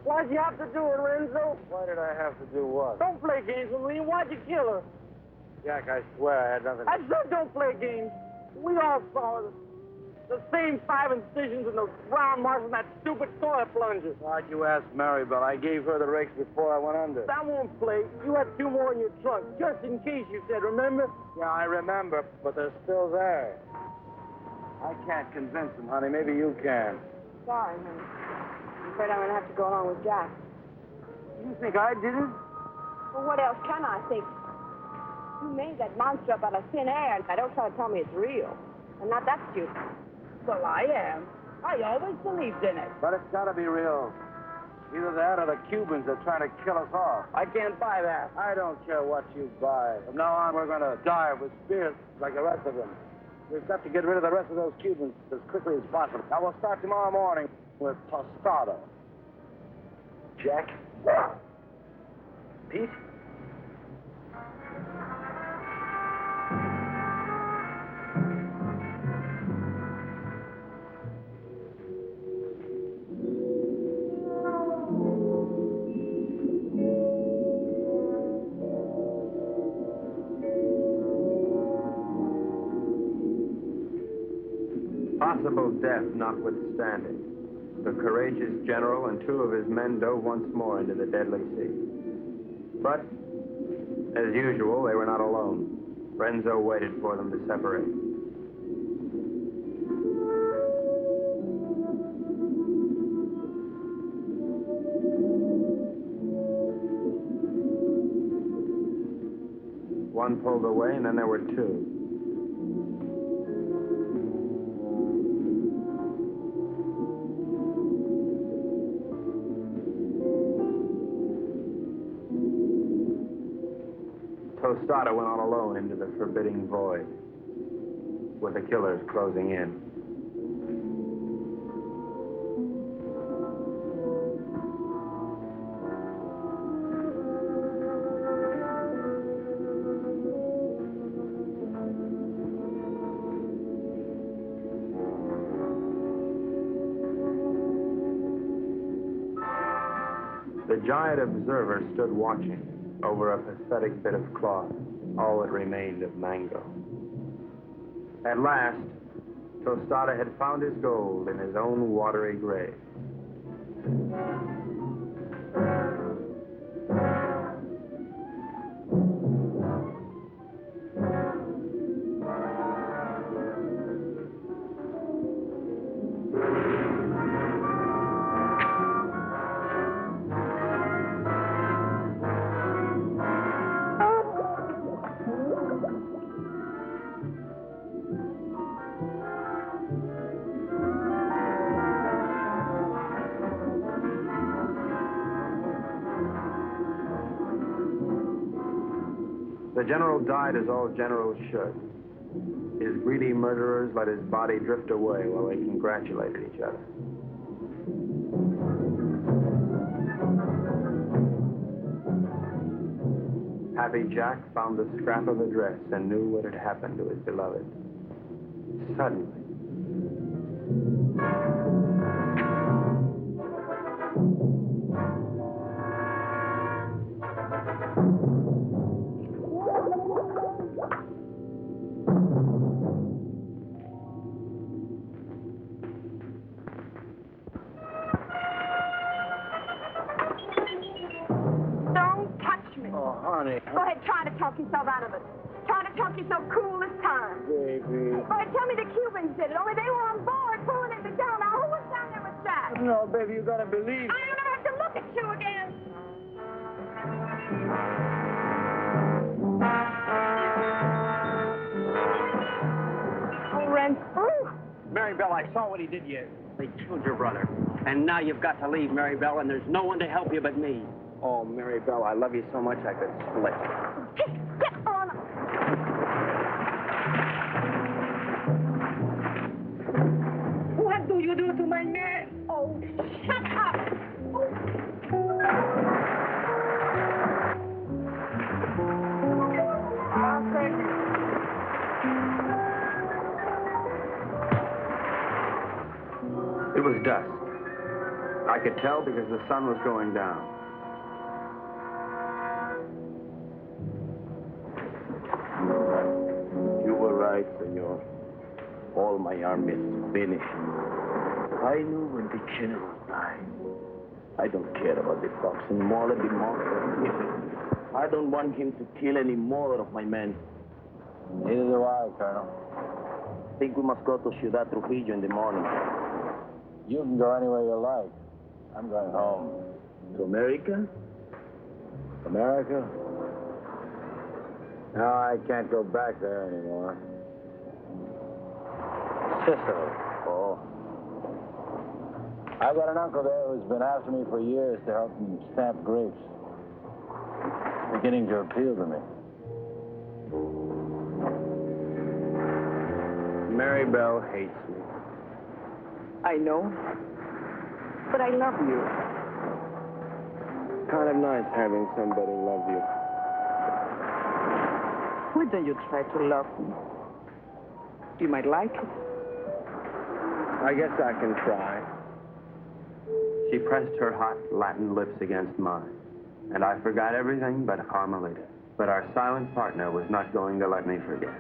Why'd you have to do it, Renzo? Why did I have to do what? Don't play games with me. Why'd you kill her? Jack, I swear I had nothing. I said don't play games. We all saw it. The same 5 incisions and those round marks on that stupid toilet plunger. Why'd you ask Maribel? I gave her the rakes before I went under. That won't play. You had 2 more in your trunk, just in case, you said, remember? Yeah, I remember, but they're still there. I can't convince them, honey. Maybe you can. Sorry, honey. I'm afraid I'm going to have to go along with Jack. You think I did it? Well, what else can I think? You made that monster up out of thin air, and don't try to tell me it's real. I'm not that stupid. Well, I am. I always believed in it. But it's got to be real. Either that or the Cubans are trying to kill us off. I can't buy that. I don't care what you buy. From now on, we're going to die with spears like the rest of them. We've got to get rid of the rest of those Cubans as quickly as possible. Now, we'll start tomorrow morning with tostado. Jack? Pete? Possible death notwithstanding, the courageous general and 2 of his men dove once more into the deadly sea. But, as usual, they were not alone. Renzo waited for them to separate. One pulled away, and then there were 2. Tostado went on alone into the forbidding void, with the killers closing in. The giant observer stood watching over a pathetic bit of cloth, all that remained of Mango. At last, Tostado had found his gold in his own watery grave. The general died as all generals should. His greedy murderers let his body drift away while they congratulated each other. Happy Jack found the scrap of a dress and knew what had happened to his beloved. Suddenly, Go ahead, try to talk yourself out of it. Try to talk yourself cool this time. Baby. Go ahead, tell me the Cubans did it, only they were on board pulling at the down. Now, who was down there with Jack? No, baby, you gotta believe. I don't have to look at you again. Oh, Ren. Maribel, I saw what he did to you. They killed your brother. And now you've got to leave, Maribel, and there's no one to help you but me. oh, Maribel, I love you so much I could split. Get on. What do you do to my man? Oh, shut up. Oh. could tell because the sun was going down. You were right, senor. All my army is finished. I knew when the general died. I don't care about the fox anymore, the monster. I don't want him to kill any more of my men. Neither do I, Colonel. I think we must go to Ciudad Trujillo in the morning. You can go anywhere you like. I'm going home. To America? America? No, I can't go back there anymore. Sicily. Oh. I've got an uncle there who's been after me for years to help him stamp grapes. It's beginning to appeal to me. Mary Bell hates me. I know. But I love you. Kind of nice having somebody love you. Why don't you try to love me? You might like it. I guess I can try. She pressed her hot Latin lips against mine, and I forgot everything but Carmelita. But our silent partner was not going to let me forget.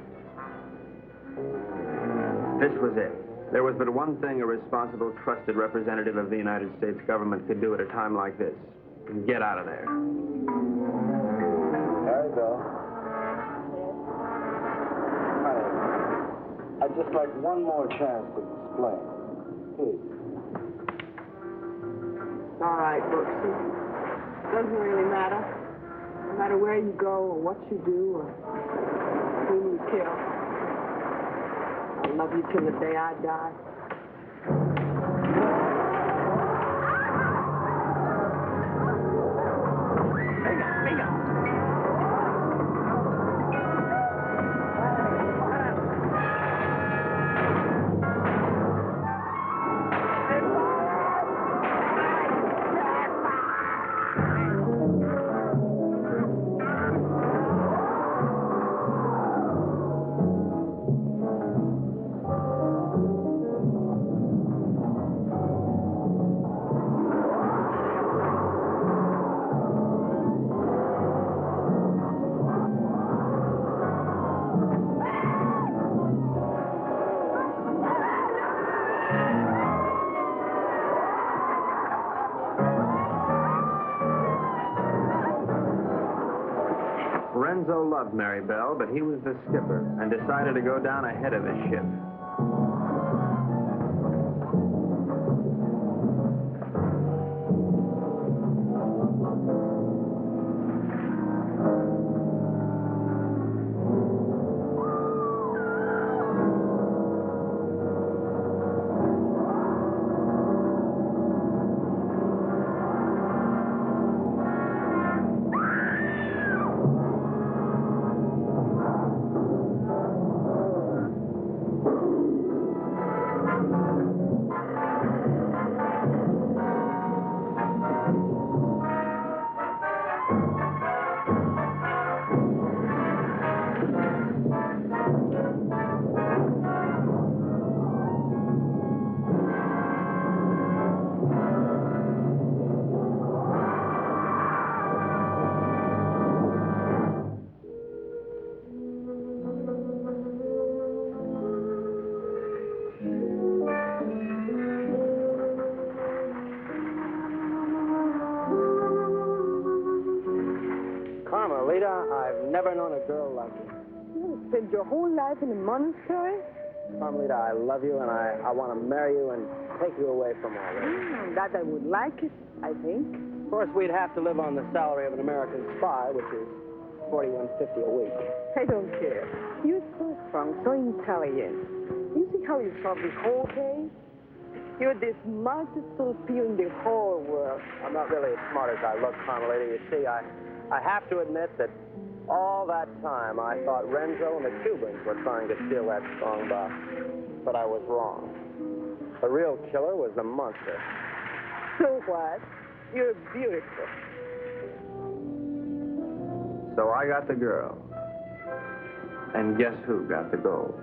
This was it. There was but one thing a responsible, trusted representative of the United States government could do at a time like this. Get out of there. There you go. I'd just like one more chance to explain. Please. All right, Brooksy. Doesn't really matter. No matter where you go or what you do or who you kill. I'll love you till the day I die. Renzo loved Mary Bell, but he was the skipper and decided to go down ahead of his ship. I've never known a girl like you. You spent your whole life in a monastery? Carmelita, I love you, and I want to marry you and take you away from all this. That I would like it, I think. Of course, we'd have to live on the salary of an American spy, which is $41.50 a week. I don't care. You're so strong, so intelligent. You see how you solve this whole case? You're the smartest little pea in the whole world. I'm not really as smart as I look, Carmelita. You see, I have to admit that all that time I thought Renzo and the Cubans were trying to steal that strong box. But I was wrong. The real killer was the monster. So what? You're beautiful. So I got the girl. And guess who got the gold?